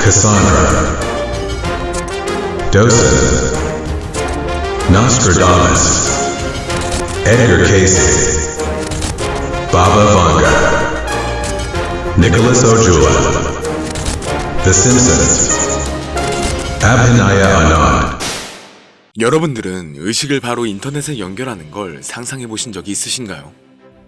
Cassandra, Dawson, Nostradamus, Edgar Cayce, Baba Vanga, Nicholas Ojula, The Simpsons, Abhinaya Anand. 여러분들은 의식을 바로 인터넷에 연결하는 걸 상상해 보신 적이 있으신가요?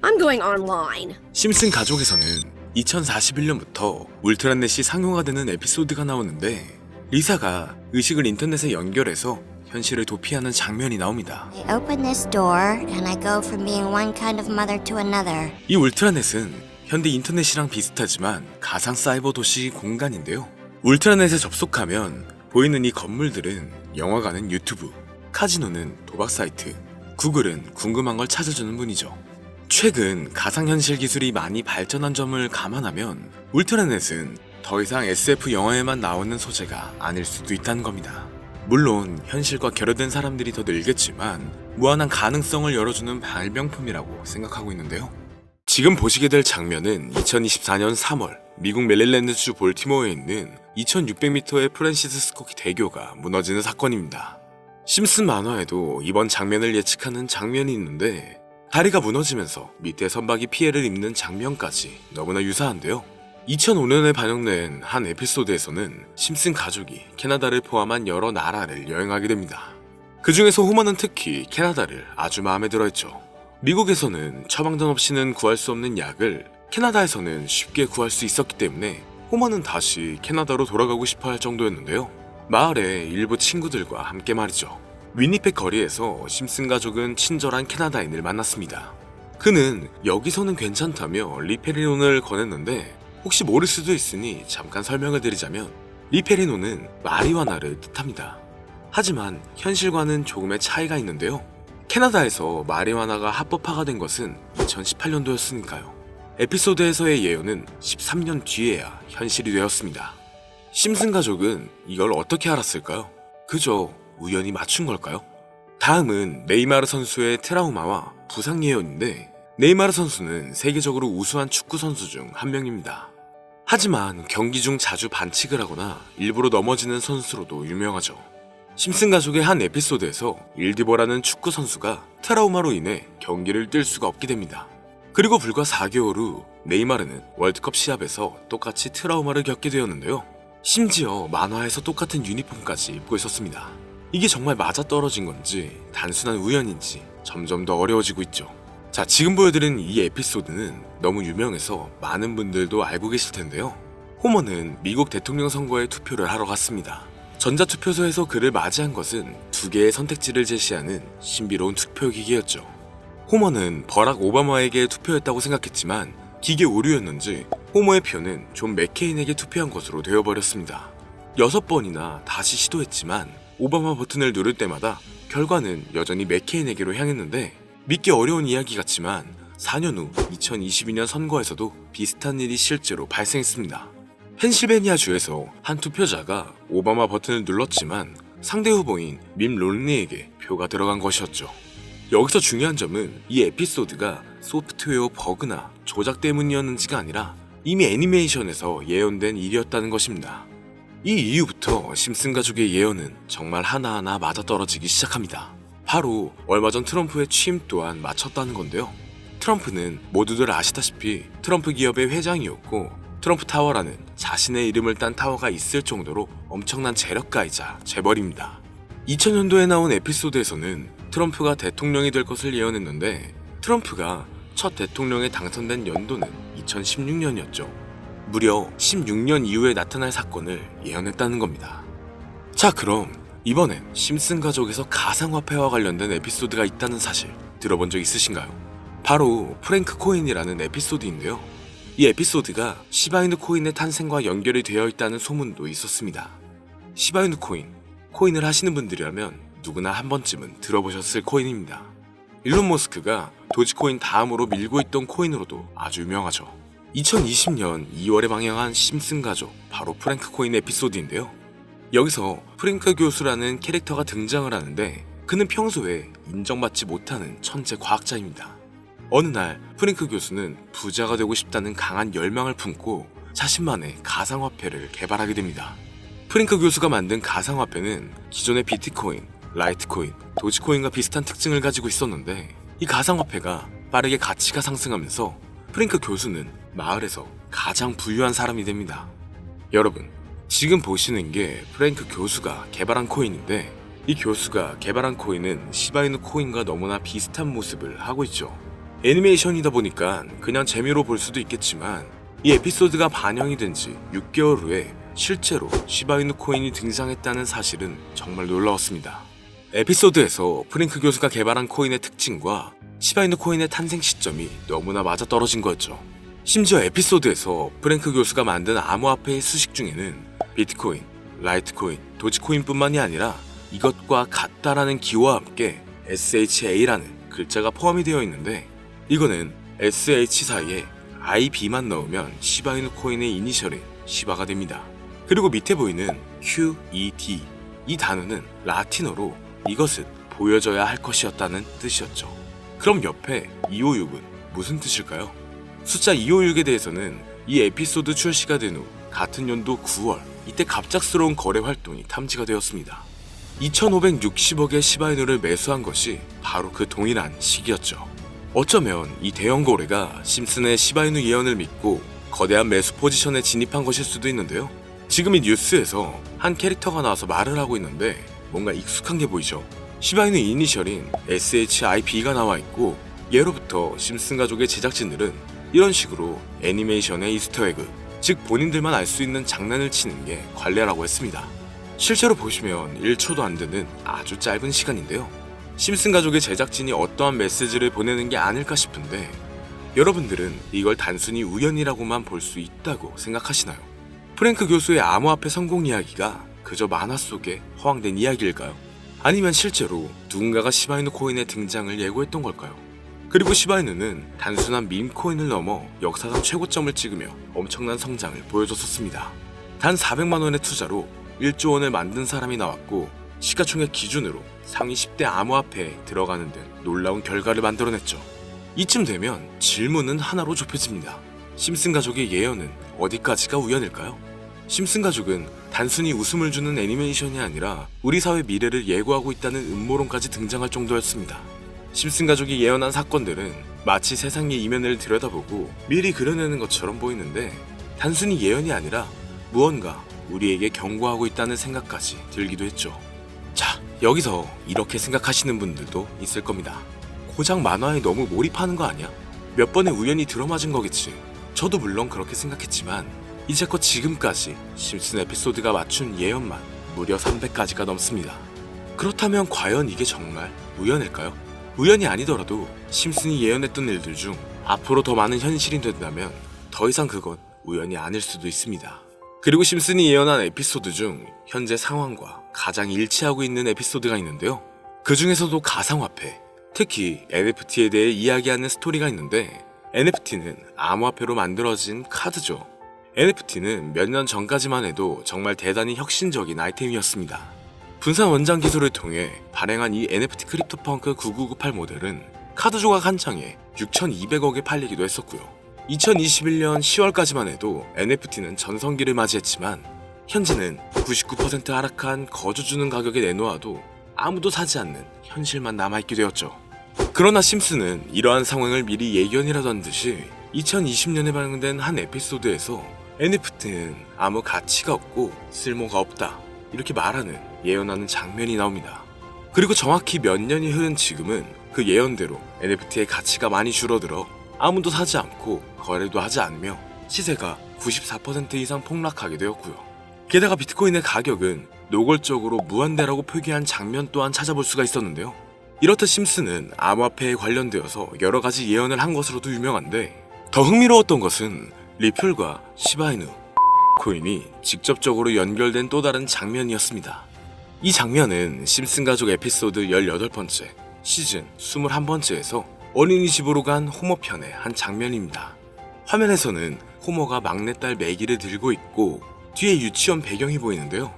I'm going online. 심슨 가족에서는 2041년부터 울트라넷이 상용화 되는 에피소드가 나오는데 리사가 의식을 인터넷에 연결해서 현실을 도피하는 장면이 나옵니다. I open this door and I go from being one kind of mother to another. 이 울트라넷은 현대 인터넷이랑 비슷하지만 가상 사이버 도시 공간인데요. 울트라넷에 접속하면 보이는 이 건물들은 영화관은 유튜브, 카지노는 도박 사이트, 구글은 궁금한 걸 찾아주는 분이죠. 최근 가상현실 기술이 많이 발전한 점을 감안하면 울트라넷은 더 이상 SF 영화에만 나오는 소재가 아닐 수도 있다는 겁니다. 물론 현실과 결여된 사람들이 더 늘겠지만 무한한 가능성을 열어주는 발명품이라고 생각하고 있는데요. 지금 보시게 될 장면은 2024년 3월 미국 메릴랜드주 볼티모어에 있는 2600m의 프랜시스 스코키 대교가 무너지는 사건입니다. 심슨 만화에도 이번 장면을 예측하는 장면이 있는데 다리가 무너지면서 밑에 선박이 피해를 입는 장면까지 너무나 유사한데요. 2005년에 반영된 한 에피소드에서는 심슨 가족이 캐나다를 포함한 여러 나라를 여행하게 됩니다. 그 중에서 호머는 특히 캐나다를 아주 마음에 들어했죠. 미국에서는 처방전 없이는 구할 수 없는 약을 캐나다에서는 쉽게 구할 수 있었기 때문에 호머는 다시 캐나다로 돌아가고 싶어 할 정도였는데요. 마을의 일부 친구들과 함께 말이죠. 위니펙 거리에서 심슨 가족은 친절한 캐나다인을 만났습니다. 그는 여기서는 괜찮다며 리페리논을 권했는데 혹시 모를 수도 있으니 잠깐 설명을 드리자면 리페리논은 마리화나를 뜻합니다. 하지만 현실과는 조금의 차이가 있는데요. 캐나다에서 마리화나가 합법화가 된 것은 2018년도였으니까요. 에피소드에서의 예언은 13년 뒤에야 현실이 되었습니다. 심슨 가족은 이걸 어떻게 알았을까요? 그저 우연히 맞춘 걸까요? 다음은 네이마르 선수의 트라우마와 부상 예언인데 네이마르 선수는 세계적으로 우수한 축구 선수 중 한 명입니다. 하지만 경기 중 자주 반칙을 하거나 일부러 넘어지는 선수로도 유명하죠. 심슨 가족의 한 에피소드에서 일디버라는 축구 선수가 트라우마로 인해 경기를 뛸 수가 없게 됩니다. 그리고 불과 4개월 후 네이마르는 월드컵 시합에서 똑같이 트라우마를 겪게 되었는데요. 심지어 만화에서 똑같은 유니폼까지 입고 있었습니다. 이게 정말 맞아떨어진 건지 단순한 우연인지 점점 더 어려워지고 있죠. 자, 지금 보여드린 이 에피소드는 너무 유명해서 많은 분들도 알고 계실 텐데요. 호머는 미국 대통령 선거에 투표를 하러 갔습니다. 전자투표소에서 그를 맞이한 것은 2개의 선택지를 제시하는 신비로운 투표기계였죠. 호머는 버락 오바마에게 투표했다고 생각했지만 기계 오류였는지 호머의 표는 존 맥케인에게 투표한 것으로 되어버렸습니다. 6번이나 다시 시도했지만 오바마 버튼을 누를 때마다 결과는 여전히 맥케인에게로 향했는데 믿기 어려운 이야기 같지만 4년 후 2022년 선거에서도 비슷한 일이 실제로 발생했습니다. 펜실베니아주에서 한 투표자가 오바마 버튼을 눌렀지만 상대 후보인 밈 롬니에게 표가 들어간 것이었죠. 여기서 중요한 점은 이 에피소드가 소프트웨어 버그나 조작 때문이었는지가 아니라 이미 애니메이션에서 예언된 일이었다는 것입니다. 이 이후부터 심슨 가족의 예언은 정말 하나하나 맞아떨어지기 시작합니다. 바로 얼마 전 트럼프의 취임 또한 맞췄다는 건데요. 트럼프는 모두들 아시다시피 트럼프 기업의 회장이었고 트럼프 타워라는 자신의 이름을 딴 타워가 있을 정도로 엄청난 재력가이자 재벌입니다. 2000년도에 나온 에피소드에서는 트럼프가 대통령이 될 것을 예언했는데 트럼프가 첫 대통령에 당선된 연도는 2016년이었죠. 무려 16년 이후에 나타날 사건을 예언했다는 겁니다. 자, 그럼 이번엔 심슨 가족에서 가상화폐와 관련된 에피소드가 있다는 사실 들어본 적 있으신가요? 바로 프랭크 코인이라는 에피소드인데요. 이 에피소드가 시바이누 코인의 탄생과 연결이 되어 있다는 소문도 있었습니다. 시바이누 코인을 하시는 분들이라면 누구나 한 번쯤은 들어보셨을 코인입니다. 일론 머스크가 도지코인 다음으로 밀고 있던 코인으로도 아주 유명하죠. 2020년 2월에 방영한 심슨 가족, 바로 프랭크 코인 에피소드인데요. 여기서 프랭크 교수라는 캐릭터가 등장을 하는데 그는 평소에 인정받지 못하는 천재 과학자입니다. 어느 날 프랭크 교수는 부자가 되고 싶다는 강한 열망을 품고 자신만의 가상화폐를 개발하게 됩니다. 프랭크 교수가 만든 가상화폐는 기존의 비트코인, 라이트코인, 도지코인과 비슷한 특징을 가지고 있었는데 이 가상화폐가 빠르게 가치가 상승하면서 프랭크 교수는 마을에서 가장 부유한 사람이 됩니다. 여러분, 지금 보시는 게 프랭크 교수가 개발한 코인인데 이 교수가 개발한 코인은 시바이누 코인과 너무나 비슷한 모습을 하고 있죠. 애니메이션이다 보니까 그냥 재미로 볼 수도 있겠지만 이 에피소드가 반영이 된 지 6개월 후에 실제로 시바이누 코인이 등장했다는 사실은 정말 놀라웠습니다. 에피소드에서 프랭크 교수가 개발한 코인의 특징과 시바이누 코인의 탄생 시점이 너무나 맞아떨어진 거였죠. 심지어 에피소드에서 프랭크 교수가 만든 암호화폐의 수식 중에는 비트코인, 라이트코인, 도지코인뿐만이 아니라 이것과 같다라는 기호와 함께 SHA라는 글자가 포함이 되어 있는데 이거는 SH 사이에 IB만 넣으면 시바이누 코인의 이니셜인 시바가 됩니다. 그리고 밑에 보이는 QED 이 단어는 라틴어로 이것은 보여져야 할 것이었다는 뜻이었죠. 그럼 옆에 256은 무슨 뜻일까요? 숫자 256에 대해서는 이 에피소드 출시가 된 후 같은 연도 9월 이때 갑작스러운 거래 활동이 탐지가 되었습니다. 2560억의 시바이누를 매수한 것이 바로 그 동일한 시기였죠. 어쩌면 이 대형 거래가 심슨의 시바이누 예언을 믿고 거대한 매수 포지션에 진입한 것일 수도 있는데요. 지금 이 뉴스에서 한 캐릭터가 나와서 말을 하고 있는데 뭔가 익숙한 게 보이죠. 시바이누 이니셜인 SHIB가 나와 있고 예로부터 심슨 가족의 제작진들은 이런 식으로 애니메이션의 이스터에그, 즉 본인들만 알 수 있는 장난을 치는 게 관례라고 했습니다. 실제로 보시면 1초도 안 되는 아주 짧은 시간인데요. 심슨 가족의 제작진이 어떠한 메시지를 보내는 게 아닐까 싶은데 여러분들은 이걸 단순히 우연이라고만 볼 수 있다고 생각하시나요? 프랭크 교수의 암호화폐 성공 이야기가 그저 만화 속에 허황된 이야기일까요? 아니면 실제로 누군가가 시바이누 코인의 등장을 예고했던 걸까요? 그리고 시바이누는 단순한 밈코인을 넘어 역사상 최고점을 찍으며 엄청난 성장을 보여줬었습니다. 단 400만 원의 투자로 1조 원을 만든 사람이 나왔고 시가총액 기준으로 상위 10대 암호화폐에 들어가는 등 놀라운 결과를 만들어냈죠. 이쯤 되면 질문은 하나로 좁혀집니다. 심슨 가족의 예언은 어디까지가 우연일까요? 심슨 가족은 단순히 웃음을 주는 애니메이션이 아니라 우리 사회 미래를 예고하고 있다는 음모론까지 등장할 정도였습니다. 심슨 가족이 예언한 사건들은 마치 세상의 이면을 들여다보고 미리 그려내는 것처럼 보이는데 단순히 예언이 아니라 무언가 우리에게 경고하고 있다는 생각까지 들기도 했죠. 자, 여기서 이렇게 생각하시는 분들도 있을 겁니다. 고작 만화에 너무 몰입하는 거 아니야? 몇 번의 우연히 들어맞은 거겠지. 저도 물론 그렇게 생각했지만 이제껏 지금까지 심슨 에피소드가 맞춘 예언만 무려 300가지가 넘습니다. 그렇다면 과연 이게 정말 우연일까요? 우연이 아니더라도 심슨이 예언했던 일들 중 앞으로 더 많은 현실이 된다면 더 이상 그건 우연이 아닐 수도 있습니다. 그리고 심슨이 예언한 에피소드 중 현재 상황과 가장 일치하고 있는 에피소드가 있는데요. 그 중에서도 가상화폐, 특히 NFT에 대해 이야기하는 스토리가 있는데 NFT는 암호화폐로 만들어진 카드죠. NFT는 몇 년 전까지만 해도 정말 대단히 혁신적인 아이템이었습니다. 분산 원장 기술을 통해 발행한 이 NFT 크립토펑크 9998 모델은 카드 조각 한 장에 6,200억에 팔리기도 했었고요. 2021년 10월까지만 해도 NFT는 전성기를 맞이했지만 현재는 99% 하락한 거저주는 가격에 내놓아도 아무도 사지 않는 현실만 남아있게 되었죠. 그러나 심슨은 이러한 상황을 미리 예견이라도 한 듯이 2020년에 방영된 한 에피소드에서 NFT는 아무 가치가 없고 쓸모가 없다 이렇게 말하는 예언하는 장면이 나옵니다. 그리고 정확히 몇 년이 흐른 지금은 그 예언대로 NFT의 가치가 많이 줄어들어 아무도 사지 않고 거래도 하지 않으며 시세가 94% 이상 폭락하게 되었고요. 게다가 비트코인의 가격은 노골적으로 무한대라고 표기한 장면 또한 찾아볼 수가 있었는데요. 이렇듯 심슨은 암호화폐에 관련되어서 여러 가지 예언을 한 것으로도 유명한데 더 흥미로웠던 것은 리플과 시바이누 코인이 직접적으로 연결된 또 다른 장면이었습니다. 이 장면은 심슨 가족 에피소드 18번째, 시즌 21번째에서 어린이집으로 간 호모 편의 한 장면입니다. 화면에서는 호모가 막내딸 매기를 들고 있고 뒤에 유치원 배경이 보이는데요.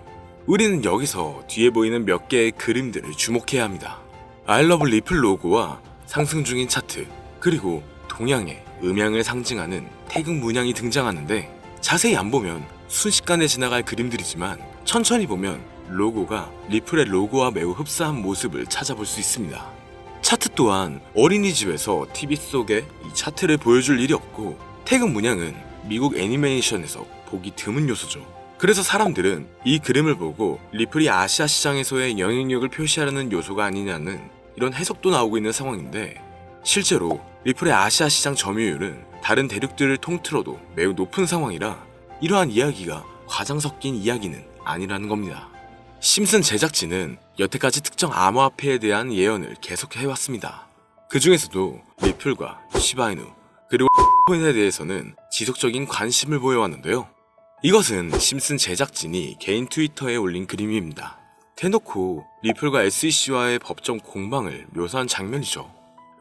우리는 여기서 뒤에 보이는 몇 개의 그림들을 주목해야 합니다. I love 리플 로고와 상승 중인 차트, 그리고 동양의 음양을 상징하는 태극 문양이 등장하는데 자세히 안 보면 순식간에 지나갈 그림들이지만 천천히 보면 로고가 리플의 로고와 매우 흡사한 모습을 찾아볼 수 있습니다. 차트 또한 어린이집에서 TV 속에 이 차트를 보여줄 일이 없고 태극 문양은 미국 애니메이션에서 보기 드문 요소죠. 그래서 사람들은 이 그림을 보고 리플이 아시아 시장에서의 영향력을 표시하려는 요소가 아니냐는 이런 해석도 나오고 있는 상황인데, 실제로 리플의 아시아 시장 점유율은 다른 대륙들을 통틀어도 매우 높은 상황이라 이러한 이야기가 과장 섞인 이야기는 아니라는 겁니다. 심슨 제작진은 여태까지 특정 암호화폐에 대한 예언을 계속해왔습니다. 그 중에서도 리플과 시바이누 그리고 코인에 대해서는 지속적인 관심을 보여왔는데요. 이것은 심슨 제작진이 개인 트위터에 올린 그림입니다. 대놓고 리플과 SEC와의 법정 공방을 묘사한 장면이죠.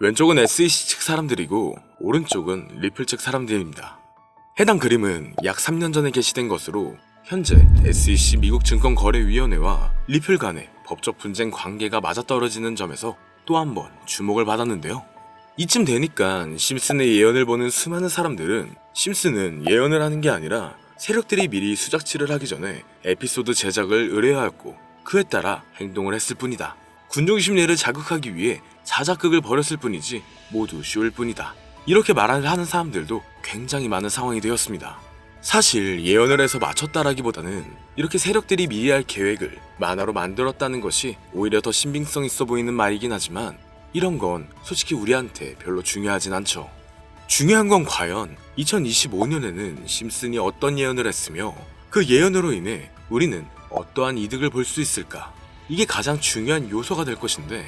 왼쪽은 SEC 측 사람들이고 오른쪽은 리플 측 사람들입니다. 해당 그림은 약 3년 전에 게시된 것으로 현재 SEC 미국 증권거래위원회와 리플 간의 법적 분쟁 관계가 맞아떨어지는 점에서 또 한 번 주목을 받았는데요. 이쯤 되니까 심슨의 예언을 보는 수많은 사람들은 심슨은 예언을 하는 게 아니라 세력들이 미리 수작질을 하기 전에 에피소드 제작을 의뢰하였고 그에 따라 행동을 했을 뿐이다. 군중 심리를 자극하기 위해 자작극을 벌였을 뿐이지 모두 쇼일 뿐이다. 이렇게 말을 하는 사람들도 굉장히 많은 상황이 되었습니다. 사실 예언을 해서 맞췄다라기보다는 이렇게 세력들이 미리 할 계획을 만화로 만들었다는 것이 오히려 더 신빙성 있어 보이는 말이긴 하지만 이런 건 솔직히 우리한테 별로 중요하진 않죠. 중요한 건 과연 2025년에는 심슨이 어떤 예언을 했으며 그 예언으로 인해 우리는 어떠한 이득을 볼 수 있을까? 이게 가장 중요한 요소가 될 것인데,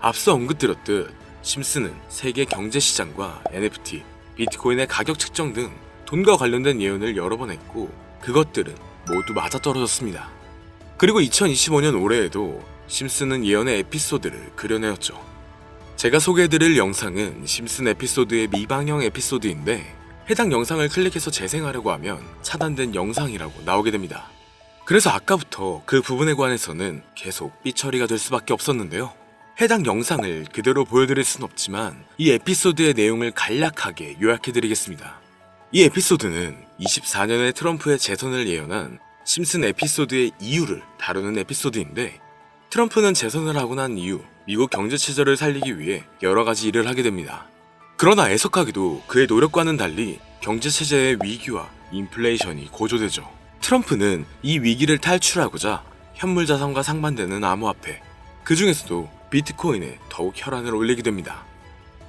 앞서 언급드렸듯 심슨은 세계 경제 시장과 NFT, 비트코인의 가격 측정 등 돈과 관련된 예언을 여러 번 했고 그것들은 모두 맞아떨어졌습니다. 그리고 2025년 올해에도 심슨은 예언의 에피소드를 그려내었죠. 제가 소개해드릴 영상은 심슨 에피소드의 미방영 에피소드인데 해당 영상을 클릭해서 재생하려고 하면 차단된 영상이라고 나오게 됩니다. 그래서 아까부터 그 부분에 관해서는 계속 삐처리가 될 수밖에 없었는데요. 해당 영상을 그대로 보여드릴 순 없지만 이 에피소드의 내용을 간략하게 요약해드리겠습니다. 이 에피소드는 24년에 트럼프의 재선을 예언한 심슨 에피소드의 이유를 다루는 에피소드인데, 트럼프는 재선을 하고 난 이후 미국 경제 체제를 살리기 위해 여러 가지 일을 하게 됩니다. 그러나 애석하게도 그의 노력과는 달리 경제 체제의 위기와 인플레이션이 고조되죠. 트럼프는 이 위기를 탈출하고자 현물 자산과 상반되는 암호화폐, 그 중에서도 비트코인에 더욱 혈안을 올리게 됩니다.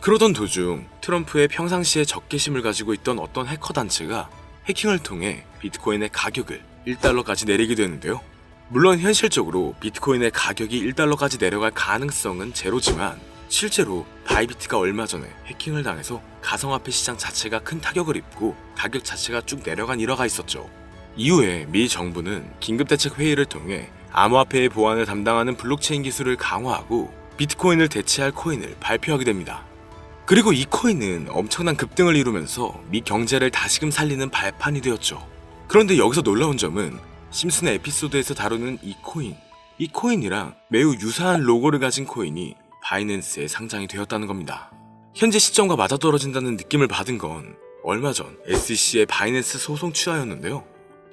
그러던 도중 트럼프의 평상시에 적개심을 가지고 있던 어떤 해커 단체가 해킹을 통해 비트코인의 가격을 1달러까지 내리게 되는데요. 물론 현실적으로 비트코인의 가격이 1달러까지 내려갈 가능성은 제로지만 실제로 바이비트가 얼마 전에 해킹을 당해서 가상화폐 시장 자체가 큰 타격을 입고 가격 자체가 쭉 내려간 일화가 있었죠. 이후에 미 정부는 긴급대책 회의를 통해 암호화폐의 보안을 담당하는 블록체인 기술을 강화하고 비트코인을 대체할 코인을 발표하게 됩니다. 그리고 이 코인은 엄청난 급등을 이루면서 미 경제를 다시금 살리는 발판이 되었죠. 그런데 여기서 놀라운 점은 심슨의 에피소드에서 다루는 이 코인이랑 매우 유사한 로고를 가진 코인이 바이낸스에 상장이 되었다는 겁니다. 현재 시점과 맞아떨어진다는 느낌을 받은 건 얼마 전 SEC의 바이낸스 소송 취하였는데요.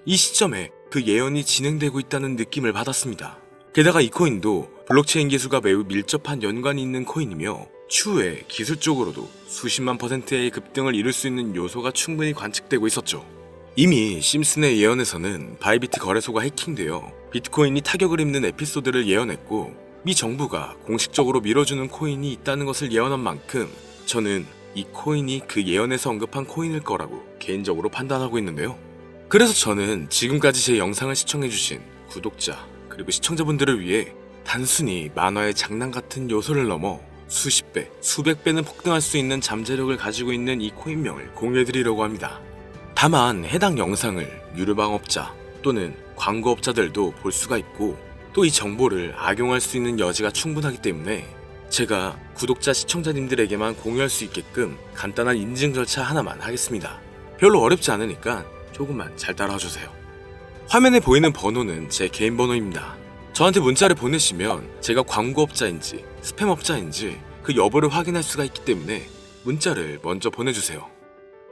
이 시점에 그 예언이 진행되고 있다는 느낌을 받았습니다. 게다가 이 코인도 블록체인 기술과 매우 밀접한 연관이 있는 코인이며 추후에 기술적으로도 수십만 %의 급등을 이룰 수 있는 요소가 충분히 관측되고 있었죠. 이미 심슨의 예언에서는 바이비트 거래소가 해킹되어 비트코인이 타격을 입는 에피소드를 예언했고 미 정부가 공식적으로 밀어주는 코인이 있다는 것을 예언한 만큼 저는 이 코인이 그 예언에서 언급한 코인일 거라고 개인적으로 판단하고 있는데요. 그래서 저는 지금까지 제 영상을 시청해주신 구독자 그리고 시청자분들을 위해 단순히 만화의 장난 같은 요소를 넘어 수십 배, 수백 배는 폭등할 수 있는 잠재력을 가지고 있는 이 코인명을 공유해드리려고 합니다. 다만 해당 영상을 유료방업자 또는 광고업자들도 볼 수가 있고 또 이 정보를 악용할 수 있는 여지가 충분하기 때문에 제가 구독자 시청자님들에게만 공유할 수 있게끔 간단한 인증 절차 하나만 하겠습니다. 별로 어렵지 않으니까 조금만 잘 따라와주세요. 화면에 보이는 번호는 제 개인 번호입니다. 저한테 문자를 보내시면 제가 광고업자인지 스팸업자인지 그 여부를 확인할 수가 있기 때문에 문자를 먼저 보내주세요.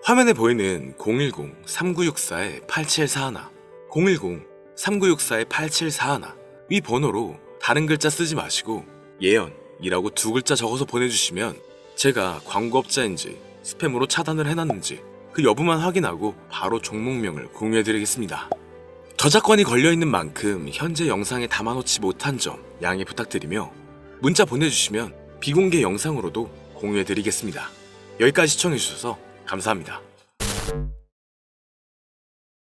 화면에 보이는 010-3964-8741 010-3964-8741 위 번호로 다른 글자 쓰지 마시고 예언이라고 2글자 적어서 보내주시면 제가 광고업자인지 스팸으로 차단을 해놨는지 그 여부만 확인하고 바로 종목명을 공유해드리겠습니다. 저작권이 걸려있는 만큼 현재 영상에 담아놓지 못한 점 양해 부탁드리며 문자 보내주시면 비공개 영상으로도 공유해드리겠습니다. 여기까지 시청해주셔서 감사합니다.